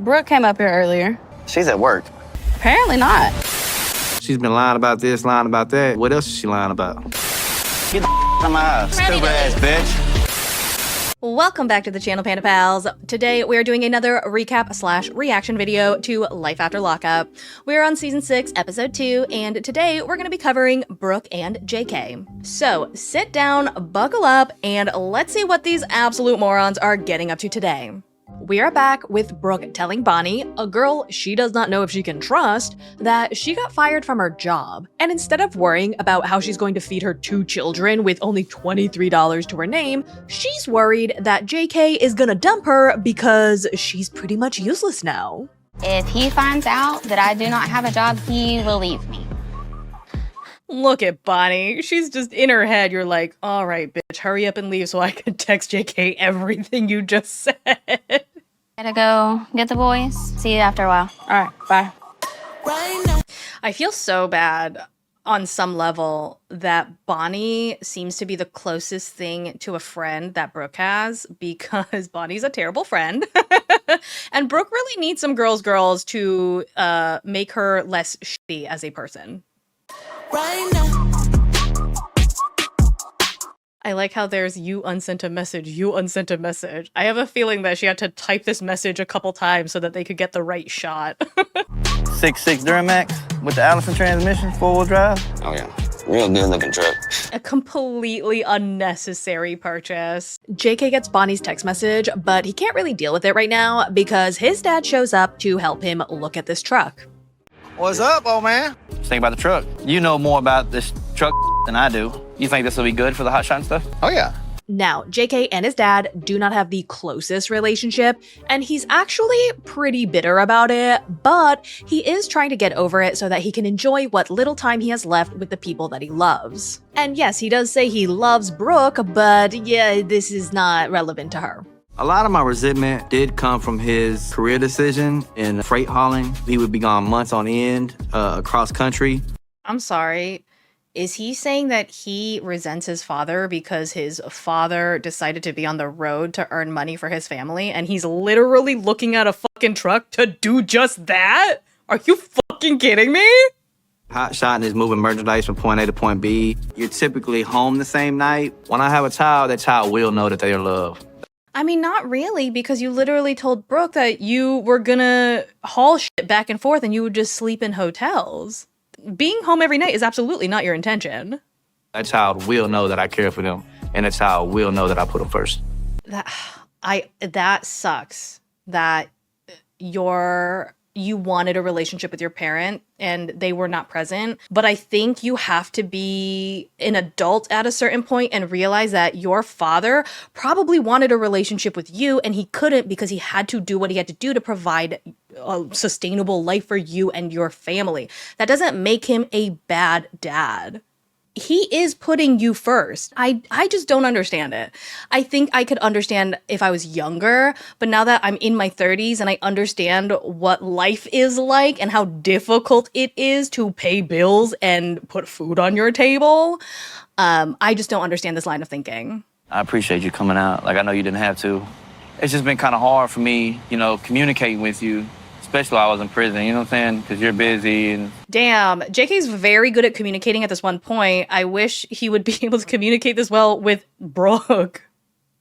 Brooke came up here earlier. She's at work. Apparently not. She's been lying about this, lying about that. What else is she lying about? Get the out of my house, stupid ass bitch. Welcome back to the channel, Panda Pals. Today we are doing another recap / reaction video to Life After Lockup. We're on season 6, episode 2, and today we're going to be covering Brooke and JK. So sit down, buckle up, and let's see what these absolute morons are getting up to today. We are back with Brooke telling Bonnie, a girl she does not know if she can trust, that she got fired from her job. And instead of worrying about how she's going to feed her 2 children with only $23 to her name, she's worried that JK is gonna dump her because she's pretty much useless now. If he finds out that I do not have a job, he will leave me. Look at Bonnie. She's just in her head. You're like, all right, bitch, hurry up and leave so I can text JK everything you just said. Gotta go get the boys. See you after a while. All right, bye. I feel so bad on some level that Bonnie seems to be the closest thing to a friend that Brooke has, because Bonnie's a terrible friend. And Brooke really needs some girls to make her less shitty as a person. I like how there's you unsent a message, you unsent a message. I have a feeling that she had to type this message a couple times so that they could get the right shot. 6.6 Duramax with the Allison transmission, 4-wheel drive. Oh yeah, real good looking truck. A completely unnecessary purchase. JK gets Bonnie's text message, but he can't really deal with it right now because his dad shows up to help him look at this truck. What's up, old man? Just think about the truck. You know more about this truck than I do. You think this will be good for the hot shot and stuff? Oh yeah. Now, JK and his dad do not have the closest relationship, and he's actually pretty bitter about it, but he is trying to get over it so that he can enjoy what little time he has left with the people that he loves. And yes, he does say he loves Brooke, but yeah, this is not relevant to her. A lot of my resentment did come from his career decision in freight hauling. He would be gone months on end, across country. I'm sorry. Is he saying that he resents his father because his father decided to be on the road to earn money for his family, and he's literally looking at a fucking truck to do just that? Are you fucking kidding me? Hot shot is moving merchandise from point A to point B. You're typically home the same night. When I have a child, that child will know that they are loved. I mean, not really, because you literally told Brooke that you were gonna haul shit back and forth and you would just sleep in hotels. Being home every night is absolutely not your intention. That child will know that I care for them, and that child will know that I put them first. That sucks that you wanted a relationship with your parent and they were not present. But I think you have to be an adult at a certain point and realize that your father probably wanted a relationship with you and he couldn't because he had to do what he had to do to provide a sustainable life for you and your family. That doesn't make him a bad dad. He is putting you first. I just don't understand it. I think I could understand if I was younger, but now that I'm in my 30s and I understand what life is like and how difficult it is to pay bills and put food on your table, I just don't understand this line of thinking. I appreciate you coming out. Like, I know you didn't have to. It's just been kind of hard for me, you know, communicating with you. Especially while I was in prison, you know what I'm saying? Because you're busy and... Damn, JK's very good at communicating at this one point. I wish he would be able to communicate this well with Brooke.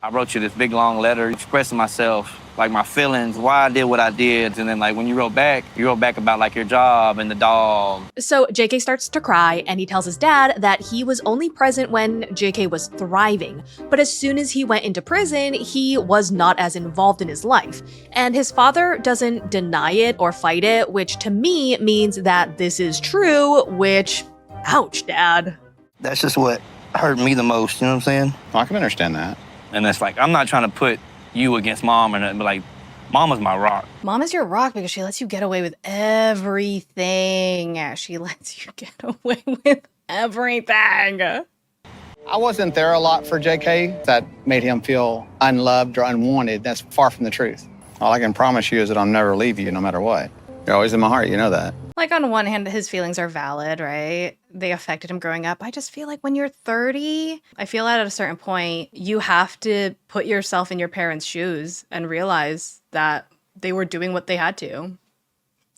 I wrote you this big, long letter expressing myself, like my feelings, why I did what I did. And then, like, when you wrote back about, like, your job and the dog. So JK starts to cry, and he tells his dad that he was only present when JK was thriving. But as soon as he went into prison, he was not as involved in his life. And his father doesn't deny it or fight it, which to me means that this is true, which, ouch, Dad. That's just what hurt me the most, you know what I'm saying? I can understand that. And it's like, I'm not trying to put you against mom or nothing, but like, mama's my rock. Mom is your rock because she lets you get away with everything. She lets you get away with everything. I wasn't there a lot for JK. That made him feel unloved or unwanted. That's far from the truth. All I can promise you is that I'll never leave you no matter what. You're always in my heart, you know that. Like, on one hand, his feelings are valid, right? They affected him growing up. I just feel like when you're 30, I feel at a certain point, you have to put yourself in your parents' shoes and realize that they were doing what they had to.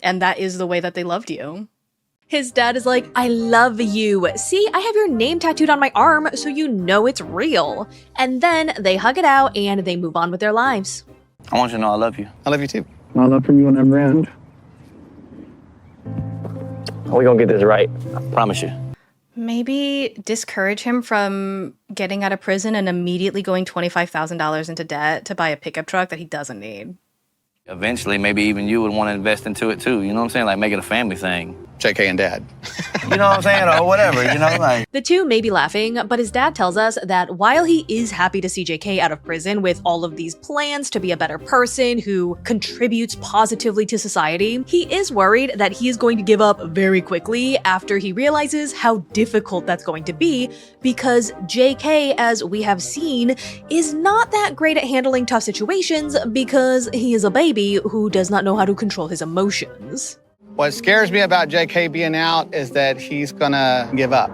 And that is the way that they loved you. His dad is like, I love you. See, I have your name tattooed on my arm so you know it's real. And then they hug it out and they move on with their lives. I want you to know I love you. I love you too. My love for you will never end. We're gonna get this right. I promise you. Maybe discourage him from getting out of prison and immediately going $25,000 into debt to buy a pickup truck that he doesn't need. Eventually, maybe even you would want to invest into it too. You know what I'm saying? Like make it a family thing. JK and Dad. You know what I'm saying? Or whatever, you know? Like. The two may be laughing, but his dad tells us that while he is happy to see JK out of prison with all of these plans to be a better person who contributes positively to society, he is worried that he is going to give up very quickly after he realizes how difficult that's going to be, because JK, as we have seen, is not that great at handling tough situations because he is a baby who does not know how to control his emotions. What scares me about JK being out is that he's gonna give up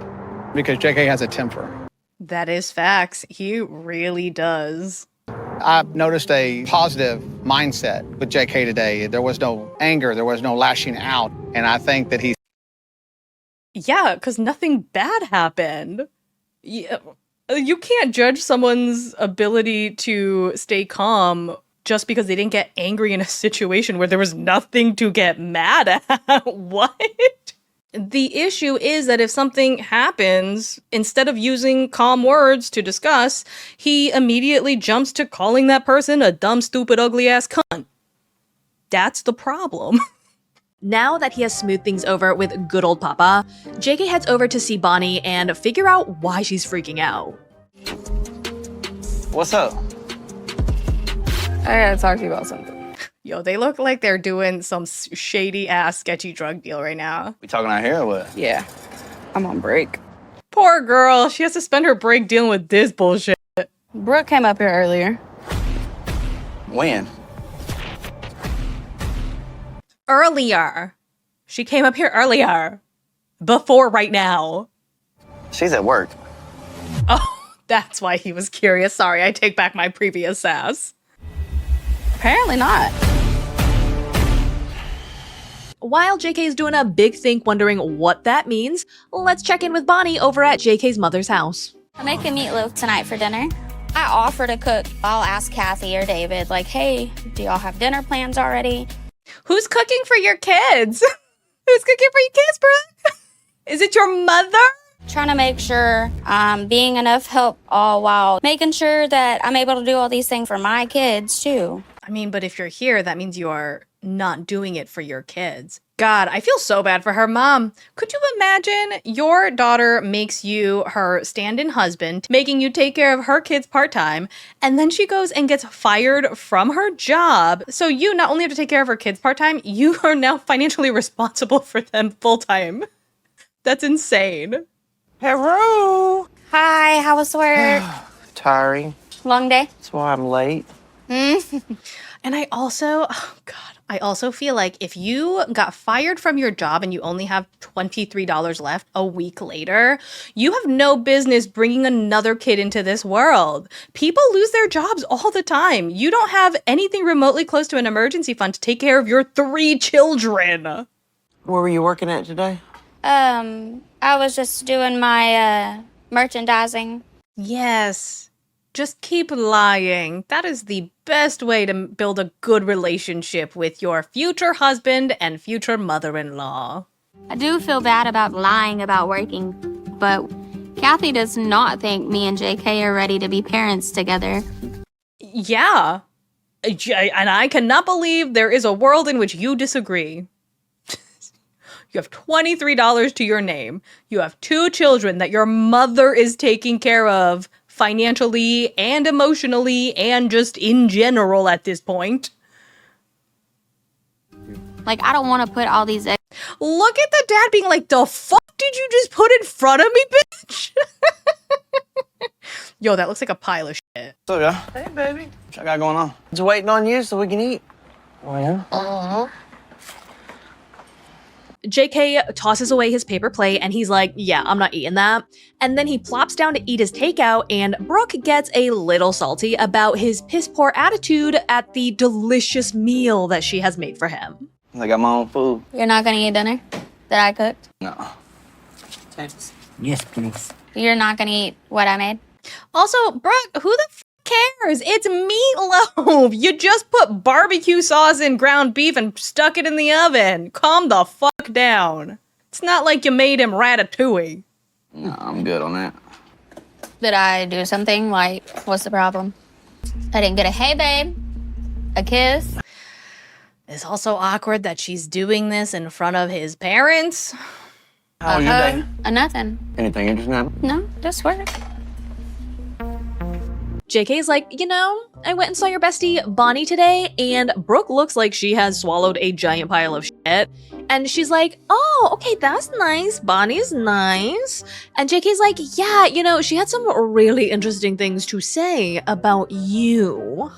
because JK has a temper. That is facts. He really does. I've noticed a positive mindset with JK today. There was no anger, there was no lashing out, and I think that he's... Yeah, because nothing bad happened. Yeah, you can't judge someone's ability to stay calm just because they didn't get angry in a situation where there was nothing to get mad at. What? The issue is that if something happens, instead of using calm words to discuss, he immediately jumps to calling that person a dumb, stupid, ugly-ass cunt. That's the problem. Now that he has smoothed things over with good old Papa, JK heads over to see Bonnie and figure out why she's freaking out. What's up? I gotta talk to you about something. Yo, they look like they're doing some shady-ass, sketchy drug deal right now. We talking out here or what? Yeah, I'm on break. Poor girl, she has to spend her break dealing with this bullshit. Brooke came up here earlier. When? Earlier. She came up here earlier. Before right now. She's at work. Oh, that's why he was curious. Sorry, I take back my previous sass. Apparently not. While JK is doing a big think wondering what that means, let's check in with Bonnie over at JK's mother's house. I'm making meatloaf tonight for dinner. I offer to cook. I'll ask Kathy or David, like, hey, do y'all have dinner plans already? Who's cooking for your kids? Who's cooking for your kids, Brooke? Is it your mother? Trying to make sure I'm being enough help all while making sure that I'm able to do all these things for my kids, too. I mean, but if you're here, that means you are not doing it for your kids. God, I feel so bad for her mom. Could you imagine your daughter makes you her stand-in husband, making you take care of her kids part-time, and then she goes and gets fired from her job. So you not only have to take care of her kids part-time, you are now financially responsible for them full-time. That's insane. Hello. Hi, how was work? Tiring. Long day? That's why I'm late. And I also, oh God, I also feel like if you got fired from your job and you only have $23 left a week later, you have no business bringing another kid into this world. People lose their jobs all the time. You don't have anything remotely close to an emergency fund to take care of your 3 children. Where were you working at today? I was just doing my, merchandising. Yes. Just keep lying. That is the best way to build a good relationship with your future husband and future mother-in-law. I do feel bad about lying about working, but Kathy does not think me and JK are ready to be parents together. Yeah. And I cannot believe there is a world in which you disagree. You have $23 to your name. You have 2 children that your mother is taking care of financially and emotionally and just in general at this point. Like, I don't want to put all these... Look at the dad being like, the fuck did you just put in front of me, bitch? Yo, that looks like a pile of shit. So, yeah. Hey, baby. What y'all got going on? Just waiting on you so we can eat. Oh, yeah? JK tosses away his paper plate and he's like, yeah, I'm not eating that. And then he plops down to eat his takeout, and Brooke gets a little salty about his piss poor attitude at the delicious meal that she has made for him. I got my own food. You're not gonna eat dinner that I cooked? No. Yes, please. You're not gonna eat what I made? Also, Brooke, who the cares? It's meatloaf. You just put barbecue sauce in ground beef and stuck it in the oven. Calm the fuck down. It's not like you made him ratatouille. No, I'm good on that. Did I do something? Like, what's the problem? I didn't get a hey babe, a kiss. It's also awkward that she's doing this in front of his parents. How was your day? Nothing. Anything interesting happen? No, just work. JK's like, you know, I went and saw your bestie Bonnie today, and Brooke looks like she has swallowed a giant pile of shit. And she's like, oh, okay, that's nice. Bonnie's nice. And JK's like, yeah, you know, she had some really interesting things to say about you.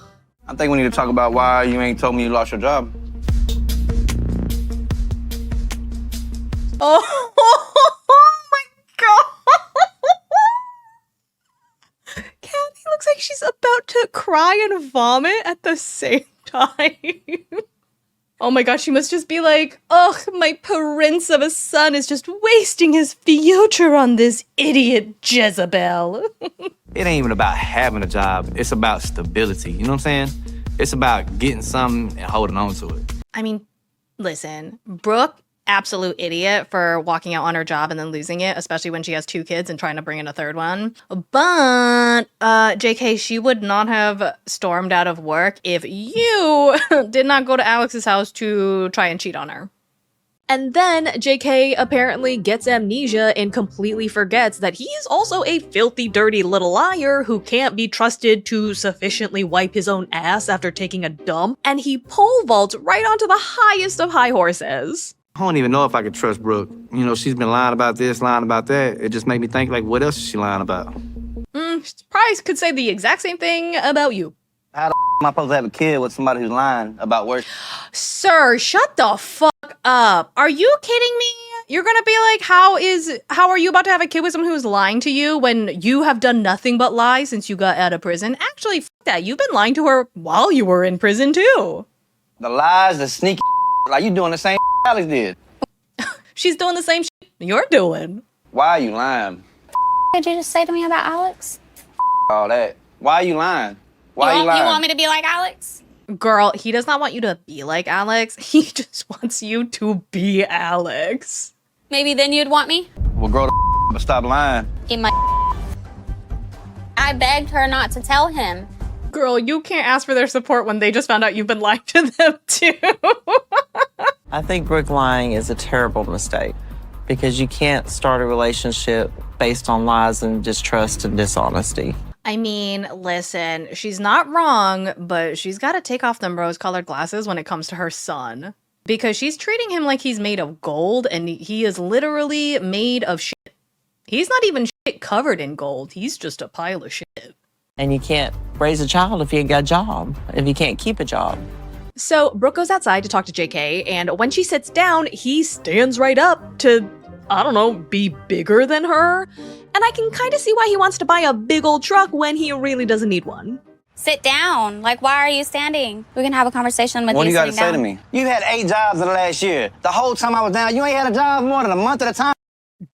I think we need to talk about why you ain't told me you lost your job. Oh my God. Kathy looks like she's about to cry and vomit at the same time. Oh my gosh, she must just be like, ugh, my prince of a son is just wasting his future on this idiot Jezebel. It ain't even about having a job. It's about stability. You know what I'm saying? It's about getting something and holding on to it. I mean, listen, Brooke, absolute idiot for walking out on her job and then losing it, especially when she has 2 kids and trying to bring in a 3rd one. But, JK, she would not have stormed out of work if you did not go to Alex's house to try and cheat on her. And then JK apparently gets amnesia and completely forgets that he is also a filthy, dirty little liar who can't be trusted to sufficiently wipe his own ass after taking a dump, and he pole vaults right onto the highest of high horses. I don't even know if I could trust Brooke. You know, she's been lying about this, lying about that. It just made me think, like, what else is she lying about? She probably could say the exact same thing about you. How the am I supposed to have a kid with somebody who's lying about work? Sir, shut the fuck up. Are you kidding me? You're gonna be like, how are you about to have a kid with someone who's lying to you when you have done nothing but lie since you got out of prison? Actually, fuck that. You've been lying to her while you were in prison, too. The lies, the sneaky like you doing the same Alex did. She's doing the same shit you're doing. Why are you lying? Did you just say to me about Alex? All that. Why are you lying? Why are you lying? You want me to be like Alex? Girl, he does not want you to be like Alex. He just wants you to be Alex. Maybe then you'd want me? Well, grow the but stop lying. Eat my I begged her not to tell him. Girl, you can't ask for their support when they just found out you've been lying to them, too. I think Brooke lying is a terrible mistake because you can't start a relationship based on lies and distrust and dishonesty. I mean, listen, she's not wrong, but she's got to take off them rose-colored glasses when it comes to her son. Because she's treating him like he's made of gold, and he is literally made of shit. He's not even shit covered in gold. He's just a pile of shit. And you can't raise a child if you ain't got a job, if you can't keep a job. So Brooke goes outside to talk to JK, and when she sits down, he stands right up to, I don't know, be bigger than her. And I can kind of see why he wants to buy a big old truck when he really doesn't need one. Sit down. Like, why are you standing? We can have a conversation with What do you got to sitting say down. to me? You had 8 jobs in the last year. The whole time I was down, you ain't had a job more than a month at a time.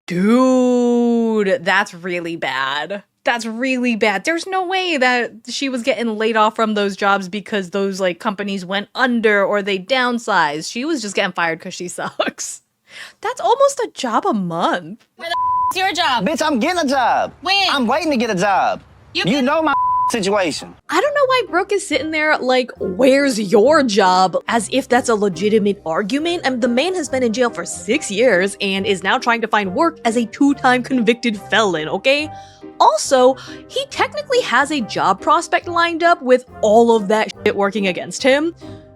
Dude, that's really bad. That's really bad. There's no way that she was getting laid off from those jobs because those like companies went under or they downsized. She was just getting fired because she sucks. That's almost a job a month. Where the is your job? Bitch, I'm getting a job. When? I'm waiting to get a job. You know my situation. I don't know why Brooke is sitting there like, where's your job? As if that's a legitimate argument. And the man has been in jail for 6 years and is now trying to find work as a 2-time convicted felon, okay? Also, he technically has a job prospect lined up with all of that shit working against him.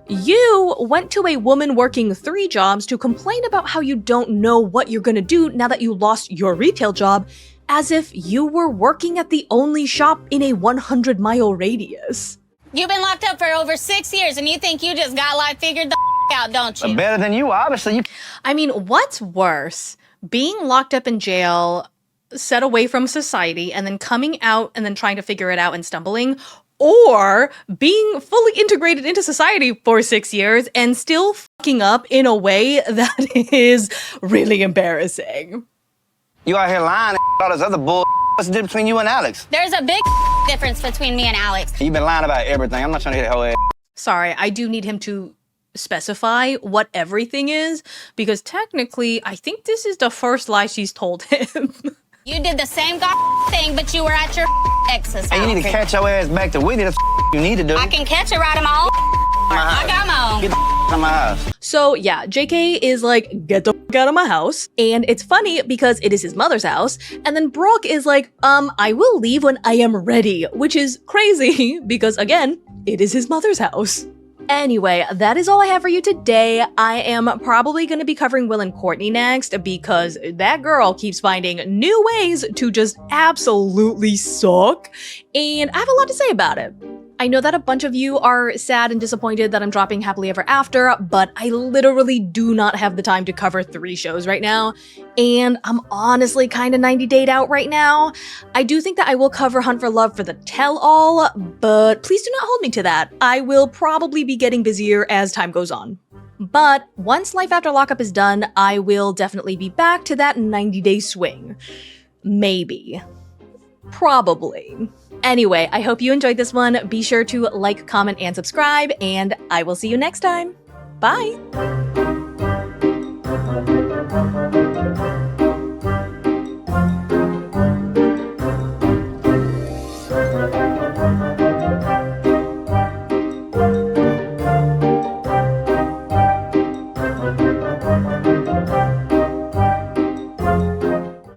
You went to a woman working 3 jobs to complain about how you don't know what you're gonna do now that you lost your retail job, as if you were working at the only shop in a 100-mile radius. You've been locked up for over 6 years and you think you just got life figured the out, don't you? Better than you, obviously. I mean, what's worse? Being locked up in jail, set away from society, and then coming out and then trying to figure it out and stumbling, or being fully integrated into society for 6 years and still fucking up in a way that is really embarrassing. You out here lying and all this other bull. What's the difference between you and Alex? There's a big difference between me and Alex. You've been lying about everything. I'm not trying to hit that whole ass. Sorry, I do need him to specify what everything is, because technically, I think this is the first lie she's told him. You did the same thing, but you were at your ex's house. Hey, you need to catch your ass back to Whitney. That's you need to do. I can catch it right in my own. I got my own. Get the out of my house. So yeah, JK is like, get the out of my house. And it's funny because it is his mother's house. And then Brooke is like, I will leave when I am ready, which is crazy because again, it is his mother's house. Anyway, that is all I have for you today. I am probably going to be covering Will and Courtney next because that girl keeps finding new ways to just absolutely suck. And I have a lot to say about it. I know that a bunch of you are sad and disappointed that I'm dropping Happily Ever After, but I literally do not have the time to cover 3 shows right now, and I'm honestly kind of 90-dayed out right now. I do think that I will cover Hunt for Love for the tell-all, but please do not hold me to that. I will probably be getting busier as time goes on. But once Life After Lockup is done, I will definitely be back to that 90-day swing. Maybe. Probably. Anyway, I hope you enjoyed this one. Be sure to like, comment, and subscribe, and I will see you next time. Bye!